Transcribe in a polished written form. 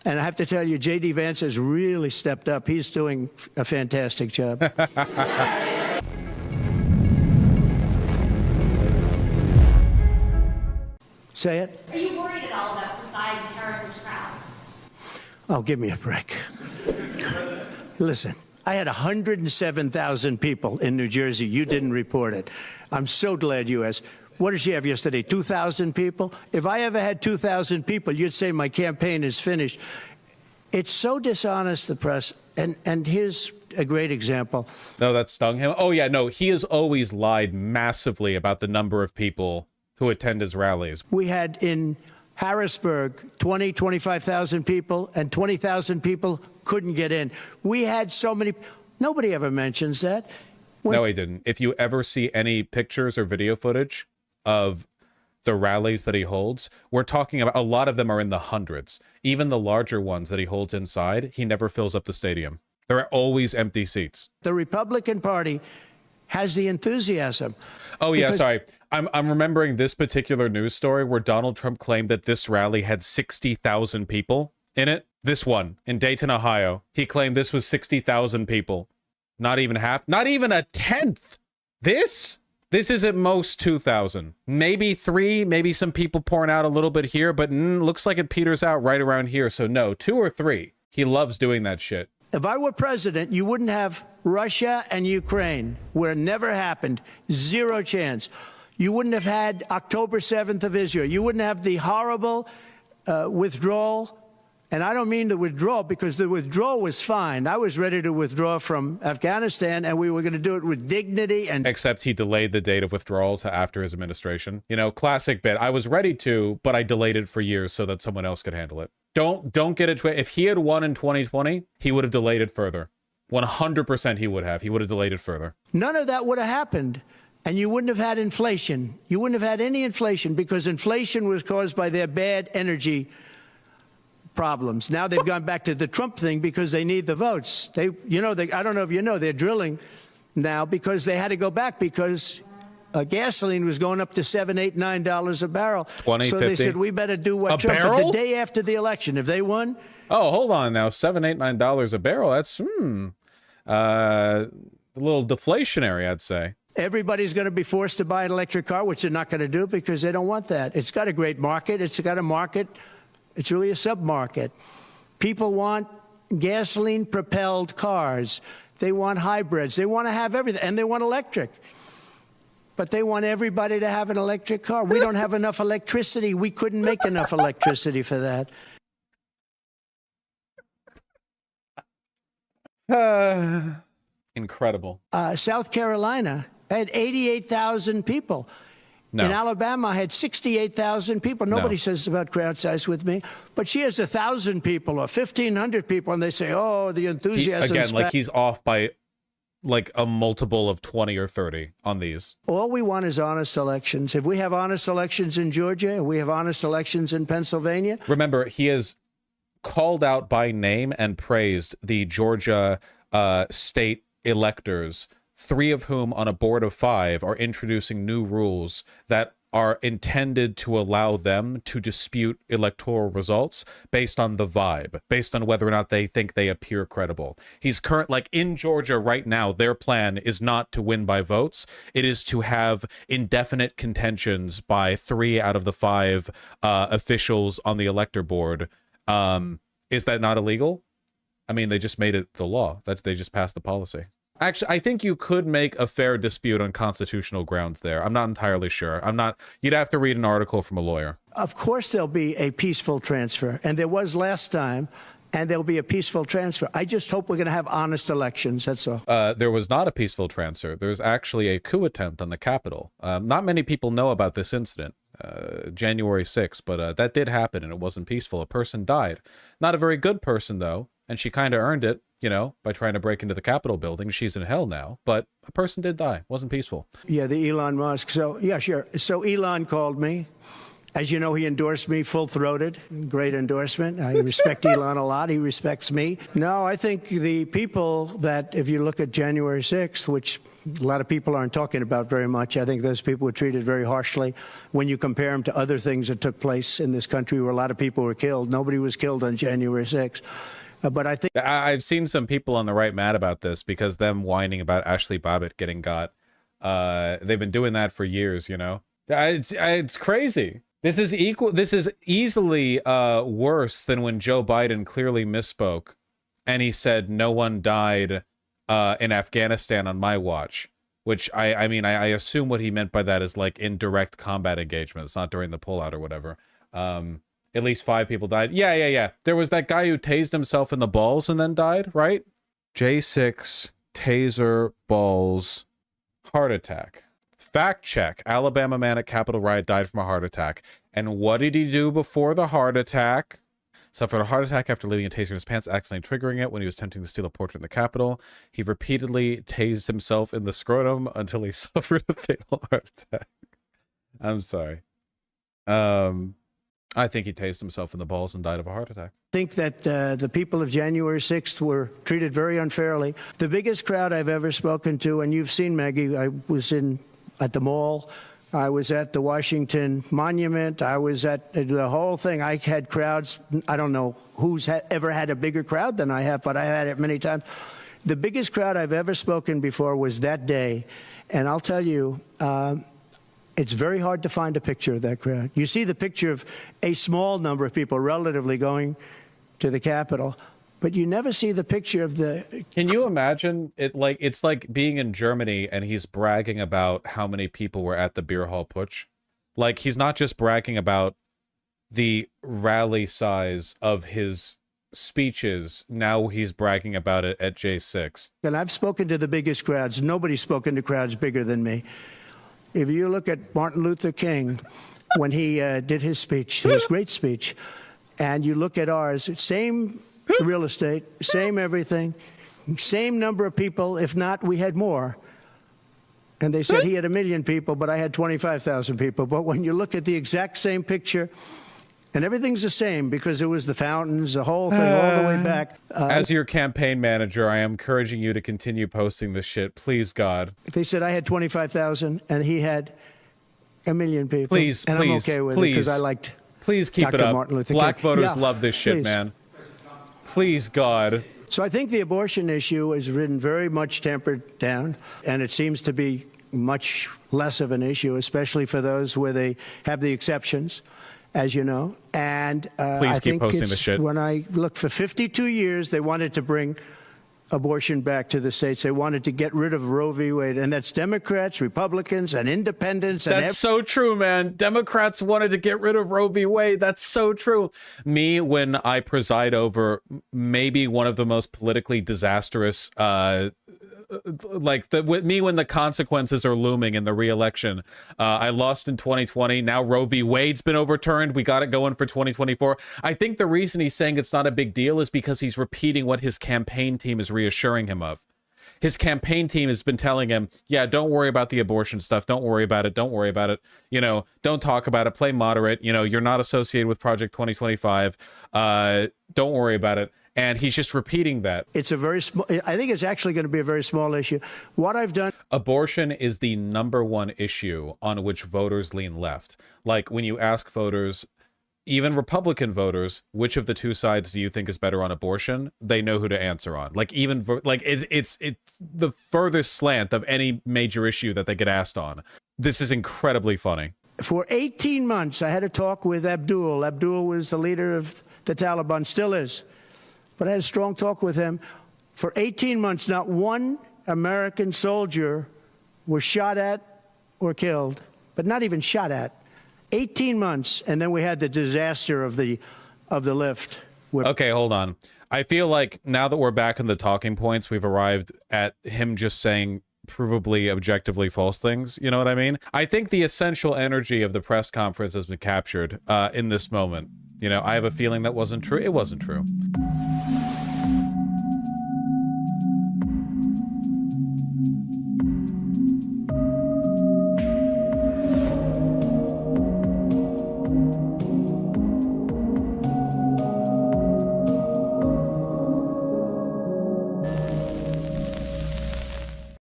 And I have to tell you, J.D. Vance has really stepped up. He's doing a fantastic job. Say it. Are you worried at all about the size of Harris's crowds? Oh, give me a break. Listen, I had 107,000 people in New Jersey. You didn't report it. I'm so glad you asked. What did she have yesterday? 2,000 people? If I ever had 2,000 people, you'd say my campaign is finished. It's so dishonest, the press. And here's a great example. No, that stung him. Oh, yeah, no, he has always lied massively about the number of people who attend his rallies. We had in Harrisburg 25,000 people, and 20,000 people couldn't get in. We had so many. Nobody ever mentions that. No, he didn't. If you ever see any pictures or video footage of the rallies that he holds, we're talking about a lot of them are in the hundreds. Even the larger ones that he holds inside, he never fills up the stadium. There are always empty seats. The Republican Party has the enthusiasm. Oh, yeah, sorry. I'm remembering this particular news story where Donald Trump claimed that this rally had 60,000 people in it. This one in Dayton, Ohio. He claimed this was 60,000 people. Not even half, not even a tenth. This is at most 2,000. Maybe 3, maybe some people pouring out a little bit here, but looks like it peters out right around here. So no, 2 or 3. He loves doing that shit. If I were president, you wouldn't have Russia and Ukraine, where it never happened. 0 chance. You wouldn't have had October 7th of Israel. You wouldn't have the horrible withdrawal. And I don't mean the withdrawal, because the withdrawal was fine. I was ready to withdraw from Afghanistan, and we were going to do it with dignity. And except he delayed the date of withdrawal to after his administration. You know, classic bit. I was ready to, but I delayed it for years so that someone else could handle it. Don't get it. If he had won in 2020, he would have delayed it further. 100% he would have. He would have delayed it further. None of that would have happened. And you wouldn't have had inflation. You wouldn't have had any inflation, because inflation was caused by their bad energy problems. Now they've gone back to the Trump thing because they need the votes. I don't know if you know, they're drilling now because they had to go back because gasoline was going up to $7, $8, $9 a barrel. 20, so 50. They said, we better do what Trump did the day after the election. If they won. Oh, hold on now. $7, $8, $9 a barrel. That's a little deflationary, I'd say. Everybody's going to be forced to buy an electric car, which they're not going to do because they don't want that. It's got a great market. It's got a market. It's really a sub-market. People want gasoline-propelled cars. They want hybrids. They want to have everything, and they want electric. But they want everybody to have an electric car. We don't have enough electricity. We couldn't make enough electricity for that. Incredible. South Carolina had 88,000 people. No. In Alabama, I had 68,000 people. Nobody says about crowd size with me. But she has 1,000 people or 1,500 people, and they say, oh, the enthusiasm. Again, like he's off by like a multiple of 20 or 30 on these. All we want is honest elections. If we have honest elections in Georgia, we have honest elections in Pennsylvania. Remember, he has called out by name and praised the Georgia state electors, 3 of whom on a board of 5 are introducing new rules that are intended to allow them to dispute electoral results based on the vibe, based on whether or not they think they appear credible. He's like in Georgia right now, their plan is not to win by votes. It is to have indefinite contentions by 3 out of the 5 officials on the elector board. Is that not illegal? I mean, they just made it the law. That they just passed the policy. Actually, I think you could make a fair dispute on constitutional grounds there. I'm not entirely sure. You'd have to read an article from a lawyer. Of course there'll be a peaceful transfer, and there was last time, and there'll be a peaceful transfer. I just hope we're going to have honest elections, that's all. There was not a peaceful transfer. There's actually a coup attempt on the Capitol. Not many people know about this incident, January 6th, but that did happen, and it wasn't peaceful. A person died. Not a very good person, though, and she kind of earned it, you know, by trying to break into the Capitol building. She's in hell now, but a person did die. Wasn't peaceful. Yeah, the Elon Musk. So, yeah, sure. So Elon called me, As you know, he endorsed me full-throated. Great endorsement. I respect Elon a lot. He respects me. No, I think the people that, if you look at January 6th, which a lot of people aren't talking about very much, I think those people were treated very harshly. When you compare them to other things that took place in this country where a lot of people were killed, nobody was killed on January 6th. But I think I've seen some people on the right mad about this because them whining about Ashley Babbitt getting got. They've been doing that for years, you know. It's crazy. This is easily worse than when Joe Biden clearly misspoke and he said no one died in Afghanistan on my watch, which I mean, I assume what he meant by that is like in direct combat engagements, not during the pullout or whatever. At least 5 people died. Yeah. There was that guy who tased himself in the balls and then died, right? J6, taser, balls, heart attack. Fact check. Alabama man at Capitol riot died from a heart attack. And what did he do before the heart attack? Suffered a heart attack after leaving a taser in his pants, accidentally triggering it when he was attempting to steal a portrait in the Capitol. He repeatedly tased himself in the scrotum until he suffered a fatal heart attack. I'm sorry. I think he tased himself in the balls and died of a heart attack. I think that the people of January 6th were treated very unfairly. The biggest crowd I've ever spoken to, and you've seen, Maggie, I was at the mall. I was at the Washington Monument. I was at the whole thing. I had crowds. I don't know who's ever had a bigger crowd than I have, but I had it many times. The biggest crowd I've ever spoken before was that day. And I'll tell you, it's very hard to find a picture of that crowd. You see the picture of a small number of people relatively going to the Capitol, but you never see the picture of the... Can you imagine it? Like, it's like being in Germany and he's bragging about how many people were at the beer hall putsch. Like, he's not just bragging about the rally size of his speeches. Now he's bragging about it at J6. And I've spoken to the biggest crowds. Nobody's spoken to crowds bigger than me. If you look at Martin Luther King, when he did his speech, his great speech, and you look at ours, same real estate, same everything, same number of people, if not, we had more. And they said he had 1 million people, but I had 25,000 people. But when you look at the exact same picture, and everything's the same because it was the fountains, the whole thing, all the way back. As your campaign manager, I am encouraging you to continue posting this shit. Please, God. They said I had 25,000, and he had 1 million people. Please, and please, I'm okay with please. it because I liked Please keep Dr. it up. Martin Luther Black King. voters Yeah, love this shit, please. man. Please, God. So I think the abortion issue has been very much tempered down, and it seems to be much less of an issue, especially for those where they have the exceptions, as you know. And Please keep posting the shit. When I look, for 52 years, they wanted to bring abortion back to the states. They wanted to get rid of Roe v. Wade, and that's Democrats, Republicans, and independents. That's so true, man. Democrats wanted to get rid of Roe v. Wade. That's so true. Me, when I preside over maybe one of the most politically disastrous, me when the consequences are looming in the re-election. I lost in 2020. Now Roe v. Wade's been overturned. We got it going for 2024. I think the reason he's saying it's not a big deal is because he's repeating what his campaign team is reassuring him of. His campaign team has been telling him, yeah, don't worry about the abortion stuff. Don't worry about it. Don't worry about it. You know, don't talk about it. Play moderate. You know, you're not associated with Project 2025. Don't worry about it. And he's just repeating that. It's a very small, I think it's actually going to be a very small issue. What I've done. Abortion is the #1 issue on which voters lean left. Like when you ask voters, even Republican voters, which of the two sides do you think is better on abortion? They know who to answer on. Like even like it's the furthest slant of any major issue that they get asked on. This is incredibly funny. For 18 months, I had a talk with Abdul. Abdul was the leader of the Taliban, still is. But I had a strong talk with him. For 18 months, not one American soldier was shot at or killed, but not even shot at. 18 months, and then we had the disaster of the lift. Okay, hold on. I feel like now that we're back in the talking points, we've arrived at him just saying provably objectively false things. You know what I mean? I think the essential energy of the press conference has been captured in this moment. You know, I have a feeling that wasn't true. It wasn't true.